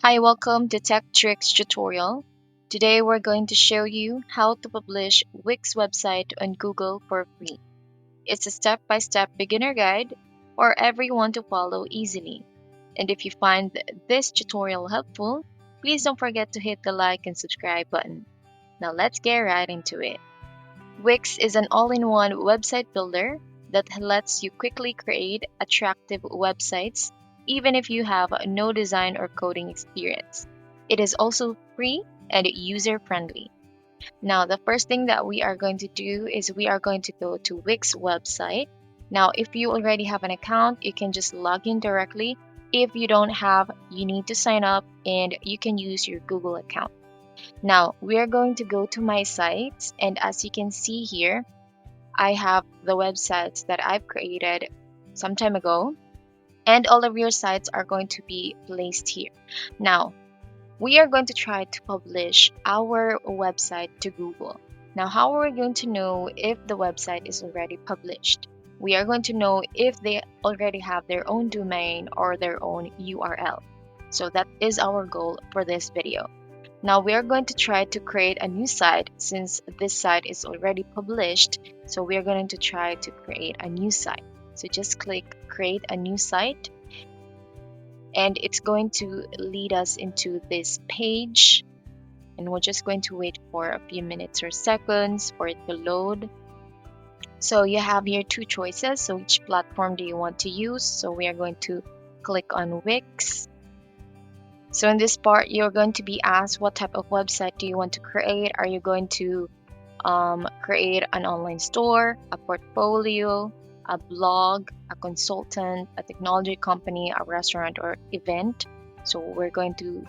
Hi, welcome to Tech Tricks tutorial. Today we're going to show you how to publish Wix website on Google for free. It's a step-by-step beginner guide for everyone to follow easily. And if you find this tutorial helpful, please don't forget to hit the like and subscribe button. Now let's get right into it. Wix is an all-in-one website builder that lets you quickly create attractive websites even if you have no design or coding experience. It is also free and user-friendly. Now, the first thing that we are going to do is we are going to go to Wix website. Now, if you already have an account, you can just log in directly. If you don't have, you need to sign up and you can use your Google account. Now, we are going to go to my sites, and as you can see here, I have the websites that I've created some time ago, and all of your sites are going to be placed here. Now, we are going to try to publish our website to Google. Now, how are we going to know if the website is already published? We are going to know if they already have their own domain or their own URL. So that is our goal for this video. Now we are going to try to create a new site since this site is already published. So we are going to try to create a new site. So just click create a new site and it's going to lead us into this page. And we're just going to wait for a few minutes or seconds for it to load. So you have here two choices. So which platform do you want to use? So we are going to click on Wix. So in this part, you're going to be asked what type of website do you want to create? Are you going to create an online store, a portfolio, a blog, a consultant, a technology company, a restaurant, or event? So we're going to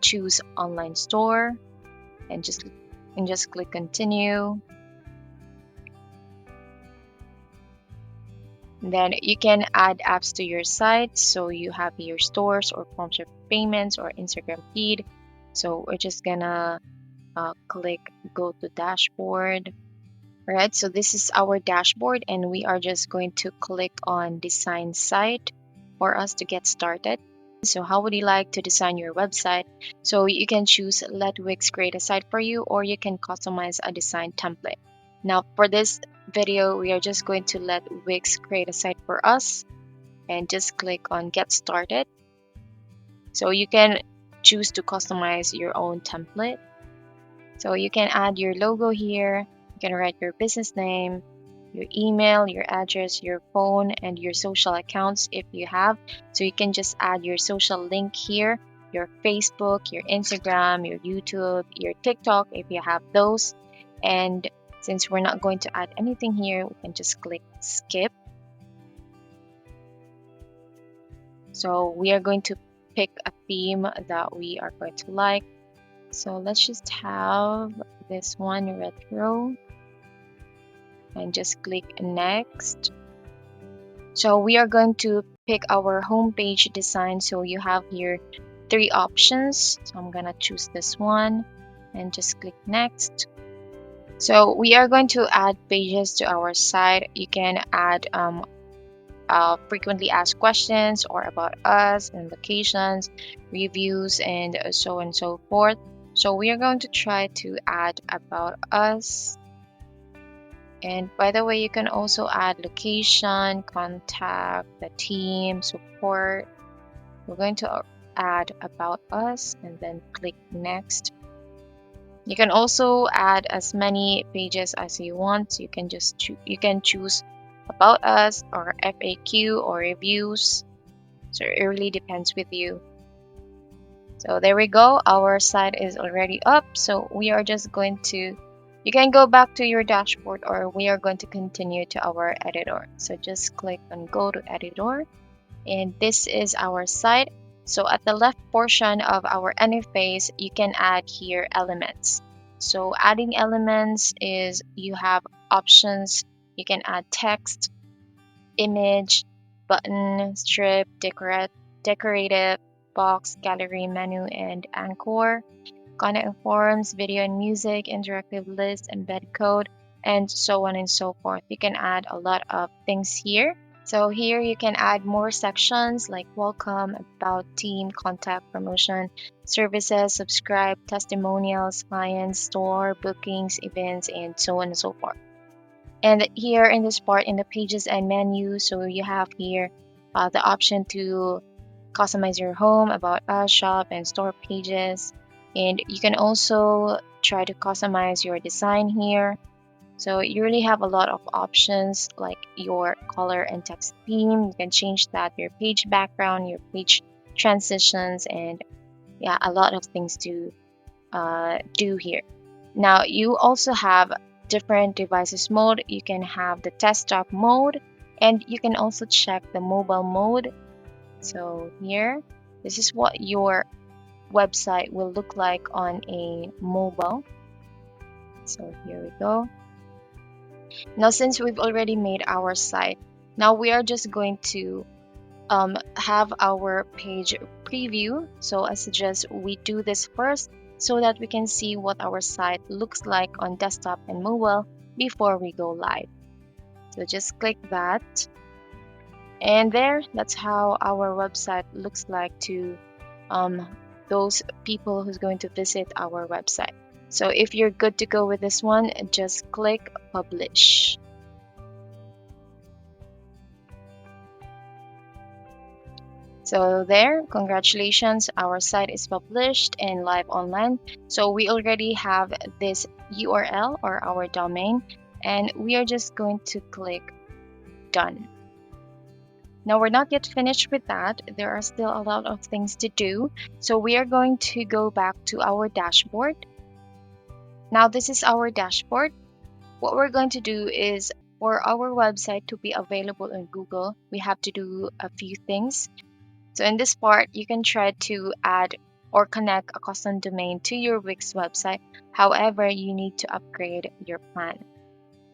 choose online store and just click continue. Then you can add apps to your site. So you have your stores or forms of payments or Instagram feed. So we're just gonna click go to dashboard. All right, so this is our dashboard and we are just going to click on design site for us to get started. So how would you like to design your website? So you can choose let Wix create a site for you or you can customize a design template. Now for this video, we are just going to let Wix create a site for us and just click on get started. So you can choose to customize your own template. So you can add your logo here, you can write your business name, your email, your address, your phone, and your social accounts if you have. So you can just add your social link here, your Facebook, your Instagram, your YouTube, your TikTok if you have those. And since we're not going to add anything here, we can just click skip. So we are going to pick a theme that we are going to like. So let's just have this one retro and just click next. So we are going to pick our homepage design. So you have here three options. So I'm gonna choose this one and just click next. So we are going to add pages to our site. You can add frequently asked questions or about us and locations, reviews, and so on and so forth. So we are going to try to add about us. And by the way, you can also add location, contact, the team, support. We're going to add about us and then click next. You can also add as many pages as you want. You can just choose about us or FAQ or reviews. So it really depends with you. So there we go. Our site is already up. So we are just going to, you can go back to your dashboard or we are going to continue to our editor. So just click on go to editor and this is our site. So at the left portion of our interface, you can add here elements. So adding elements is you have options. You can add text, image, button, strip, decorative, box, gallery, menu, and anchor, content forms, video and music, interactive list, embed code, and so on and so forth. You can add a lot of things here. So here you can add more sections like welcome, about, team, contact, promotion, services, subscribe, testimonials, clients, store, bookings, events, and so on and so forth. And here in this part in the pages and menu, so you have here the option to customize your home, about us, shop, and store pages. And you can also try to customize your design here. So you really have a lot of options like your color and text theme. You can change that, your page background, your page transitions, and yeah, a lot of things to do here. Now you also have different devices mode. You can have the desktop mode, and you can also check the mobile mode. So here, this is what your website will look like on a mobile. So here we go. Now, since we've already made our site, now we are just going to have our page preview. So I suggest we do this first so that we can see what our site looks like on desktop and mobile before we go live. So just click that. And there, that's how our website looks like to um, those people who's going to visit our website. So if you're good to go with this one, just click publish. So there, congratulations, our site is published and live online. So we already have this URL or our domain, and we are just going to click done. Now we're not yet finished with that. There are still a lot of things to do. So we are going to go back to our dashboard. Now this is our dashboard. What we're going to do is for our website to be available in Google, we have to do a few things. So in this part, you can try to add or connect a custom domain to your Wix website. However, you need to upgrade your plan.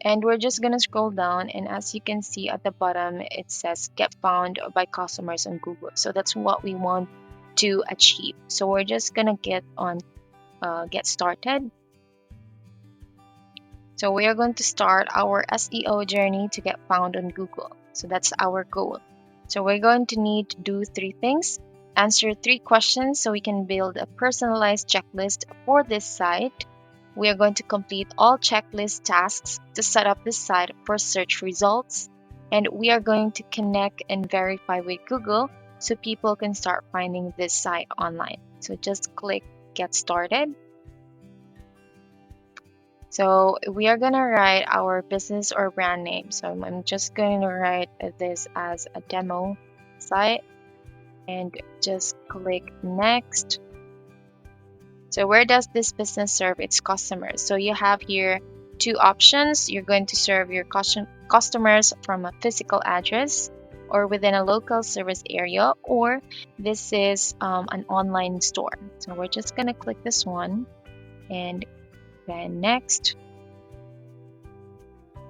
And we're just going to scroll down, and as you can see at the bottom, it says get found by customers on Google. So that's what we want to achieve. So we're just going to get started. So we are going to start our SEO journey to get found on Google. So that's our goal. So we're going to need to do three things. Answer three questions so we can build a personalized checklist for this site. We are going to complete all checklist tasks to set up this site for search results. And we are going to connect and verify with Google so people can start finding this site online. So just click get started. So we are gonna write our business or brand name. So I'm just going to write this as a demo site and just click next. So where does this business serve its customers? So you have here two options. You're going to serve your customers from a physical address or within a local service area, or this is an online store. So we're just gonna click this one and then next.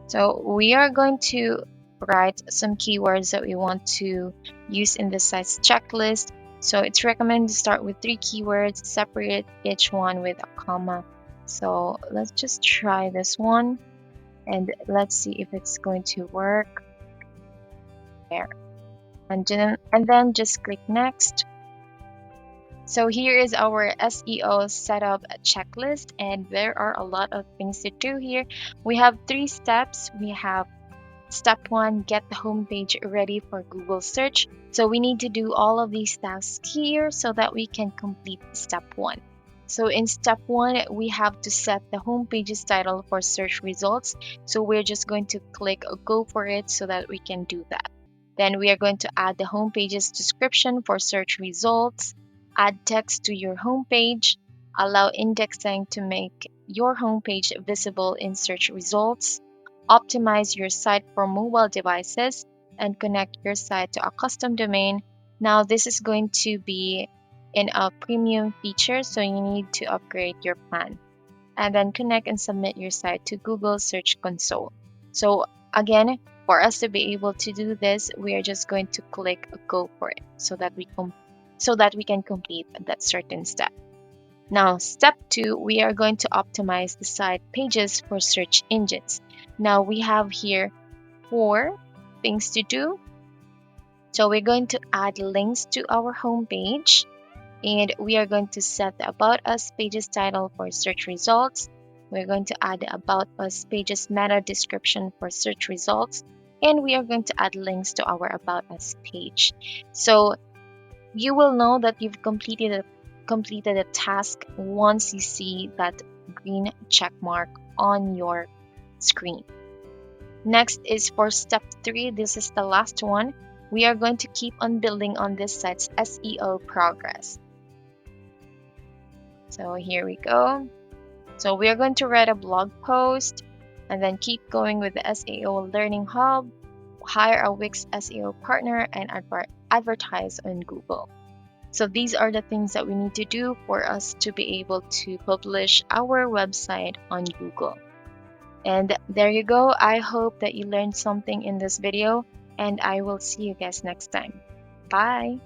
So we are going to write some keywords that we want to use in this site's checklist. So it's recommended to start with three keywords, separate each one with a comma. So let's just try this one and let's see if it's going to work there. And then just click next. So here is our SEO setup checklist, and there are a lot of things to do here. We have three steps. We have step one, get the homepage ready for Google search. So we need to do all of these tasks here so that we can complete step one. So in step one, we have to set the homepage's title for search results. So we're just going to click go for it so that we can do that. Then we are going to add the homepage's description for search results, add text to your homepage, allow indexing to make your homepage visible in search results, optimize your site for mobile devices, and connect your site to a custom domain. Now, this is going to be in a premium feature, so you need to upgrade your plan. And then connect and submit your site to Google Search Console. So, again, for us to be able to do this, we are just going to click go for it so that we can complete that certain step. Now, step two, we are going to optimize the site pages for search engines. Now, we have here four things to do. So we're going to add links to our homepage, and we are going to set the About Us page's title for search results. We're going to add the About Us page's meta description for search results, and we are going to add links to our About Us page. So you will know that you've completed a task once you see that green check mark on your screen. Next is for step 3. This is the last one. We are going to keep on building on this site's SEO progress. So here we go. So we are going to write a blog post and then keep going with the SEO Learning Hub, hire a Wix SEO partner, and advertise on Google. So these are the things that we need to do for us to be able to publish our website on Google. And there you go. I hope that you learned something in this video, and I will see you guys next time. Bye.